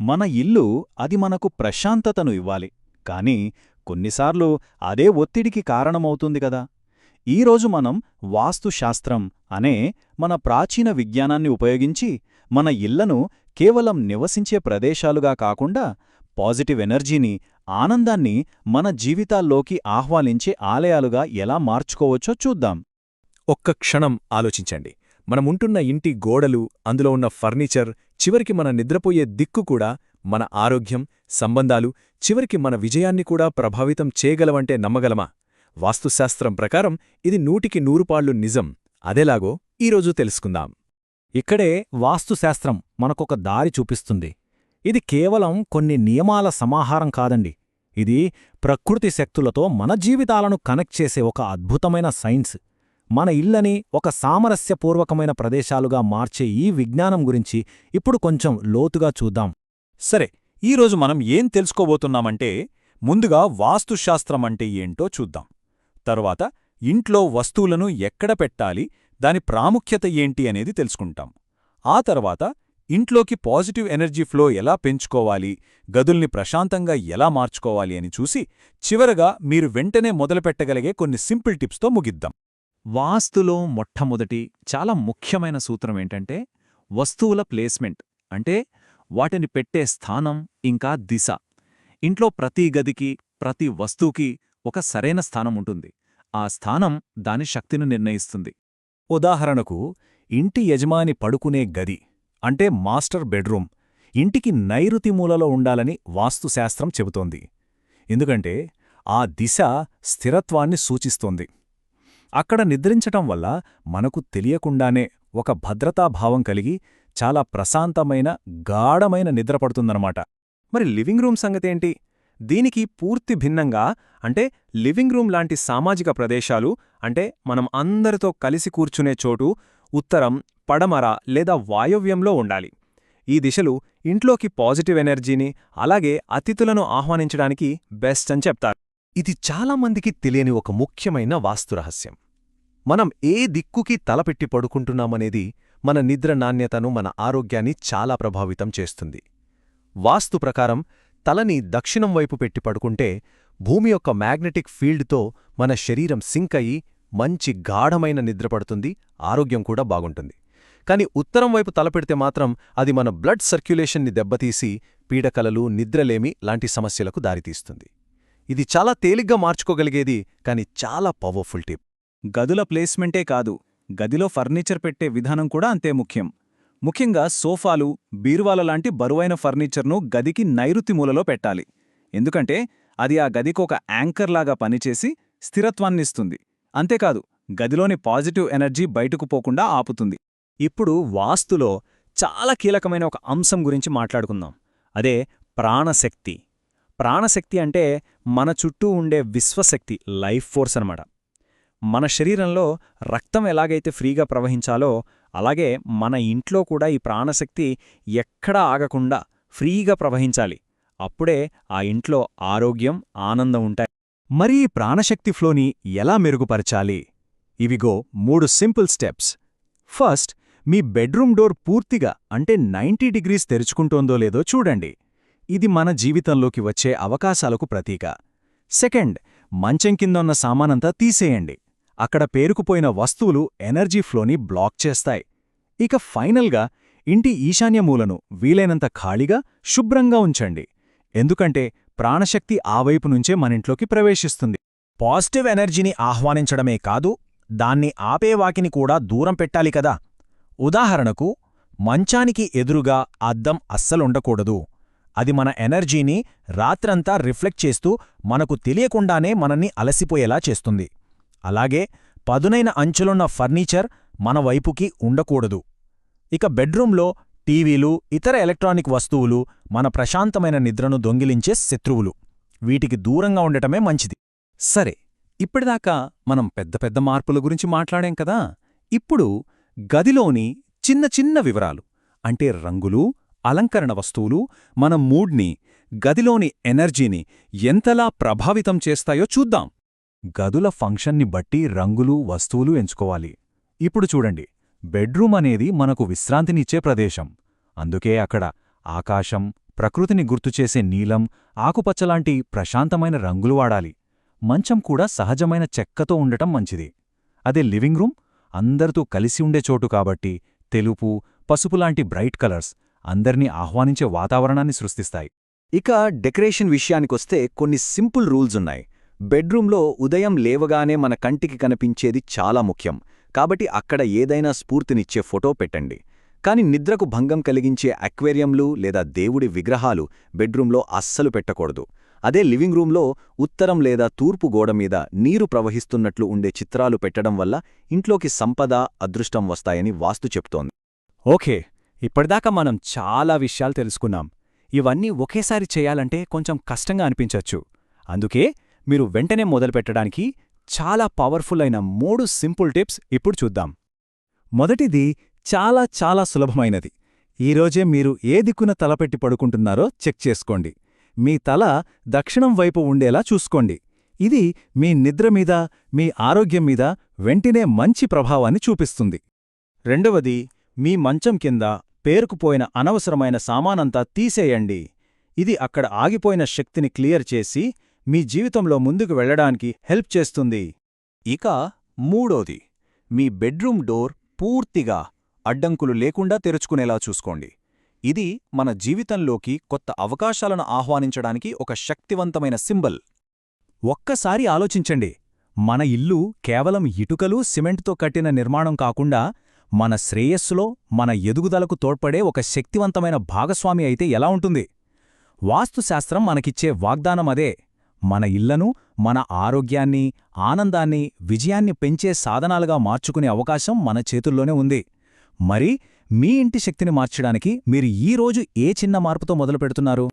మన ఇల్లు అది మనకు ప్రశాంతతను ఇవ్వాలి, కాని కొన్నిసార్లు అదే ఒత్తిడికి కారణమవుతుంది కదా. ఈరోజు మనం వాస్తుశాస్త్రం అనే మన ప్రాచీన విజ్ఞానాన్ని ఉపయోగించి మన ఇళ్లను కేవలం నివసించే ప్రదేశాలుగా కాకుండా పాజిటివ్ ఎనర్జీని, ఆనందాన్ని మన జీవితాల్లోకి ఆహ్వానించే ఆలయాలుగా ఎలా మార్చుకోవచ్చో చూద్దాం. ఒక్క క్షణం ఆలోచించండి. మనముంటున్న ఇంటి గోడలు, అందులో ఉన్న ఫర్నిచర్, చివరికి మన నిద్రపోయే దిక్కు కూడా మన ఆరోగ్యం, సంబంధాలు, చివరికి మన విజయాన్ని కూడా ప్రభావితం చేయగలవంటే నమ్మగలమా? వాస్తుశాస్త్రం ప్రకారం ఇది 100% నిజం. అదెలాగో ఈరోజు తెలుసుకుందాం. ఇక్కడే వాస్తుశాస్త్రం మనకొక దారి చూపిస్తుంది. ఇది కేవలం కొన్ని నియమాల సమాహారం కాదండి. ఇది ప్రకృతి శక్తులతో మన జీవితాలను కనెక్ట్ చేసే ఒక అద్భుతమైన సైన్స్. మన ఇల్లని ఒక సామరస్యపూర్వకమైన ప్రదేశాలుగా మార్చే ఈ విజ్ఞానం గురించి ఇప్పుడు కొంచెం లోతుగా చూద్దాం. సరే, ఈరోజు మనం ఏం తెలుసుకోబోతున్నామంటే, ముందుగా వాస్తుశాస్త్రమంటే ఏంటో చూద్దాం. తరువాత ఇంట్లో వస్తువులను ఎక్కడ పెట్టాలి, దాని ప్రాముఖ్యత ఏంటి అనేది తెలుసుకుంటాం. ఆ తర్వాత ఇంట్లోకి పాజిటివ్ ఎనర్జీ ఫ్లో ఎలా పెంచుకోవాలి, గదుల్ని ప్రశాంతంగా ఎలా మార్చుకోవాలి అని చూసి, చివరగా మీరు వెంటనే మొదలుపెట్టగలిగే కొన్ని సింపుల్ టిప్స్తో ముగిద్దాం. వాస్తులో మొట్టమొదటి చాలా ముఖ్యమైన సూత్రం ఏంటంటే వస్తువుల ప్లేస్మెంట్, అంటే వాటిని పెట్టే స్థానం ఇంకా దిశ. ఇంట్లో ప్రతి గదికి, ప్రతి వస్తువుకి ఒక సరైన స్థానం ఉంటుంది. ఆ స్థానం దాని శక్తిని నిర్ణయిస్తుంది. ఉదాహరణకు, ఇంటి యజమాని పడుకునే గది అంటే మాస్టర్ బెడ్రూమ్ ఇంటికి నైరుతి మూలలో ఉండాలని వాస్తుశాస్త్రం చెబుతోంది. ఎందుకంటే ఆ దిశ స్థిరత్వాన్ని సూచిస్తోంది. అక్కడ నిద్రించటం వల్ల మనకు తెలియకుండానే ఒక భద్రతాభావం కలిగి చాలా ప్రశాంతమైన, గాఢమైన నిద్రపడుతుందన్నమాట. మరి లివింగ్ రూమ్ సంగతేంటి? దీనికి పూర్తి భిన్నంగా, అంటే లివింగ్ రూమ్ లాంటి సామాజిక ప్రదేశాలు, అంటే మనం అందరితో కలిసి కూర్చునే చోటు ఉత్తరం, పడమర లేదా వాయవ్యంలో ఉండాలి. ఈ దిశలు ఇంట్లోకి పాజిటివ్ ఎనర్జీని, అలాగే అతిథులను ఆహ్వానించడానికి బెస్ట్ అని చెప్తారు. ఇది చాలామందికి తెలియని ఒక ముఖ్యమైన వాస్తురహస్యం. మనం ఏ దిక్కుకి తలపెట్టి పడుకుంటున్నామనేది మన నిద్ర నాణ్యతను, మన ఆరోగ్యాన్ని చాలా ప్రభావితం చేస్తుంది. వాస్తు ప్రకారం తలని దక్షిణం వైపు పెట్టి పడుకుంటే భూమి యొక్క మ్యాగ్నెటిక్ ఫీల్డ్తో మన శరీరం సింక్ అయ్యి మంచి గాఢమైన నిద్రపడుతుంది, ఆరోగ్యం కూడా బాగుంటుంది. కాని ఉత్తరం వైపు తలపెడితే మాత్రం అది మన బ్లడ్ సర్క్యులేషన్ని దెబ్బతీసి పీడకలలు, నిద్రలేమి లాంటి సమస్యలకు దారితీస్తుంది. ఇది చాలా తేలిగ్గా మార్చుకోగలిగేది, కాని చాలా పవర్ఫుల్ టిప్. గదుల ప్లేస్మెంటే కాదు, గదిలో ఫర్నిచర్ పెట్టే విధానం కూడా అంతే ముఖ్యం. ముఖ్యంగా సోఫాలు, బీరువాల లాంటి బరువైన ఫర్నిచర్ను గదికి నైరుతి మూలలో పెట్టాలి. ఎందుకంటే అది ఆ గదికొక యాంకర్లాగా పనిచేసి స్థిరత్వాన్నిస్తుంది. అంతేకాదు, గదిలోని పాజిటివ్ ఎనర్జీ బయటకు పోకుండా ఆపుతుంది. ఇప్పుడు వాస్తులో చాలా కీలకమైన ఒక అంశం గురించి మాట్లాడుకుందాం. అదే ప్రాణశక్తి. ప్రాణశక్తి అంటే మన చుట్టూ ఉండే విశ్వశక్తి, లైఫ్ ఫోర్స్ అన్నమాట. మన శరీరంలో రక్తం ఎలాగైతే ఫ్రీగా ప్రవహించాలో, అలాగే మన ఇంట్లో కూడా ఈ ప్రాణశక్తి ఎక్కడా ఆగకుండా ఫ్రీగా ప్రవహించాలి. అప్పుడే ఆ ఇంట్లో ఆరోగ్యం, ఆనందం ఉంటాయి. మరి ఈ ప్రాణశక్తి ఫ్లోని ఎలా మెరుగుపరచాలి? ఇవిగో 3 సింపుల్ స్టెప్స్. ఫస్ట్, మీ బెడ్రూమ్ డోర్ పూర్తిగా అంటే 90 డిగ్రీస్ తెరుచుకుంటోందో లేదో చూడండి. ఇది మన జీవితంలోకి వచ్చే అవకాశాలకు ప్రతీక. సెకండ్, మంచం కిందున్న సామానంతా తీసేయండి. అక్కడ పేరుకుపోయిన వస్తువులు ఎనర్జీ ఫ్లోని బ్లాక్ చేస్తాయి. ఇక ఫైనల్గా, ఇంటి ఈశాన్యమూలను వీలైనంత ఖాళీగా, శుభ్రంగా ఉంచండి. ఎందుకంటే ప్రాణశక్తి ఆ వైపు నుంచే మనింట్లోకి ప్రవేశిస్తుంది. పాజిటివ్ ఎనర్జీని ఆహ్వానించడమే కాదు, దాన్ని ఆపేవాకిని కూడా దూరం పెట్టాలి కదా. ఉదాహరణకు, మంచానికి ఎదురుగా అద్దం అస్సలుండకూడదు. అది మన ఎనర్జీని రాత్రంతా రిఫ్లెక్ట్ చేస్తూ మనకు తెలియకుండానే మనల్ని అలసిపోయేలా చేస్తుంది. అలాగే పదునైన అంచులున్న ఫర్నిచర్ మన వైపుకి ఉండకూడదు. ఇక బెడ్రూంలో టీవీలు, ఇతర ఎలక్ట్రానిక్ వస్తువులు మన ప్రశాంతమైన నిద్రను దొంగిలించే శత్రువులు. వీటికి దూరంగా ఉండటమే మంచిది. సరే, ఇప్పటిదాకా మనం పెద్ద పెద్ద మార్పుల గురించి మాట్లాడాం కదా. ఇప్పుడు గదిలోని చిన్న చిన్న వివరాలు, అంటే రంగులు, అలంకరణ వస్తువులు మన మూడ్ని, గదిలోని ఎనర్జీని ఎంతలా ప్రభావితం చేస్తాయో చూద్దాం. గదుల ఫంక్షన్ని బట్టి రంగులు, వస్తువులు ఎంచుకోవాలి. ఇప్పుడు చూడండి, బెడ్రూమ్ అనేది మనకు విశ్రాంతినిచ్చే ప్రదేశం. అందుకే అక్కడ ఆకాశం, ప్రకృతిని గుర్తుచేసే నీలం, ఆకుపచ్చలాంటి ప్రశాంతమైన రంగులు వాడాలి. మంచం కూడా సహజమైన చెక్కతో ఉండటం మంచిది. అదే లివింగ్ రూమ్ అందరితో కలిసి ఉండే చోటు కాబట్టి తెలుపు, పసుపులాంటి బ్రైట్ కలర్స్ అందర్నీ ఆహ్వానించే వాతావరణాన్ని సృష్టిస్తాయి. ఇక డెకరేషన్ విషయానికొస్తే కొన్ని సింపుల్ రూల్స్ ఉన్నాయి. బెడ్రూమ్లో ఉదయం లేవగానే మన కంటికి కనిపించేది చాలా ముఖ్యం, కాబట్టి అక్కడ ఏదైనా స్ఫూర్తినిచ్చే ఫోటో పెట్టండి. కాని నిద్రకు భంగం కలిగించే అక్వేరియంలు లేదా దేవుడి విగ్రహాలు బెడ్రూమ్లో అస్సలు పెట్టకూడదు. అదే లివింగ్ రూమ్లో ఉత్తరం లేదా తూర్పు గోడమీద నీరు ప్రవహిస్తున్నట్లు ఉండే చిత్రాలు పెట్టడం వల్ల ఇంట్లోకి సంపద, అదృష్టం వస్తాయని వాస్తు చెప్తోంది. ఓకే, ఇప్పటిదాకా మనం చాలా విషయాలు తెలుసుకున్నాం. ఇవన్నీ ఒకేసారి చేయాలంటే కొంచెం కష్టంగా అనిపించచ్చు. అందుకే మీరు వెంటనే మొదలుపెట్టడానికి చాలా పవర్ఫుల్ అయిన 3 సింపుల్ టిప్స్ ఇప్పుడు చూద్దాం. మొదటిది చాలా చాలా సులభమైనది. ఈరోజే మీరు ఏ దిక్కున తలపెట్టి పడుకుంటున్నారో చెక్ చేసుకోండి. మీ తల దక్షిణం వైపు ఉండేలా చూసుకోండి. ఇది మీ నిద్రమీద, మీ ఆరోగ్యం మీద వెంటనే మంచి ప్రభావాన్ని చూపిస్తుంది. రెండవది, మీ మంచం కింద పేరుకుపోయిన అనవసరమైన సామానంతా తీసేయండి. ఇది అక్కడ ఆగిపోయిన శక్తిని క్లియర్ చేసి మీ జీవితంలో ముందుకు వెళ్లడానికి హెల్ప్ చేస్తుంది. ఇక మూడోది, మీ బెడ్రూమ్ డోర్ పూర్తిగా అడ్డంకులు లేకుండా తెరుచుకునేలా చూసుకోండి. ఇది మన జీవితంలోకి కొత్త అవకాశాలను ఆహ్వానించడానికి ఒక శక్తివంతమైన సింబల్. ఒక్కసారి ఆలోచించండి, మన ఇల్లు కేవలం ఇటుకలు, సిమెంట్తో కట్టిన నిర్మాణం కాకుండా మన శ్రేయస్సులో, మన ఎదుగుదలకు తోడ్పడే ఒక శక్తివంతమైన భాగస్వామి అయితే ఎలా ఉంటుంది? వాస్తుశాస్త్రం మనకిచ్చే వాగ్దానం అదే. మన ఇళ్లను మన ఆరోగ్యాన్ని, ఆనందాన్ని, విజయాన్ని పెంచే సాధనాలుగా మార్చుకునే అవకాశం మన చేతుల్లోనే ఉంది. మరి మీ ఇంటి శక్తిని మార్చడానికి మీరు ఈరోజు ఏ చిన్న మార్పుతో మొదలుపెడుతున్నారు?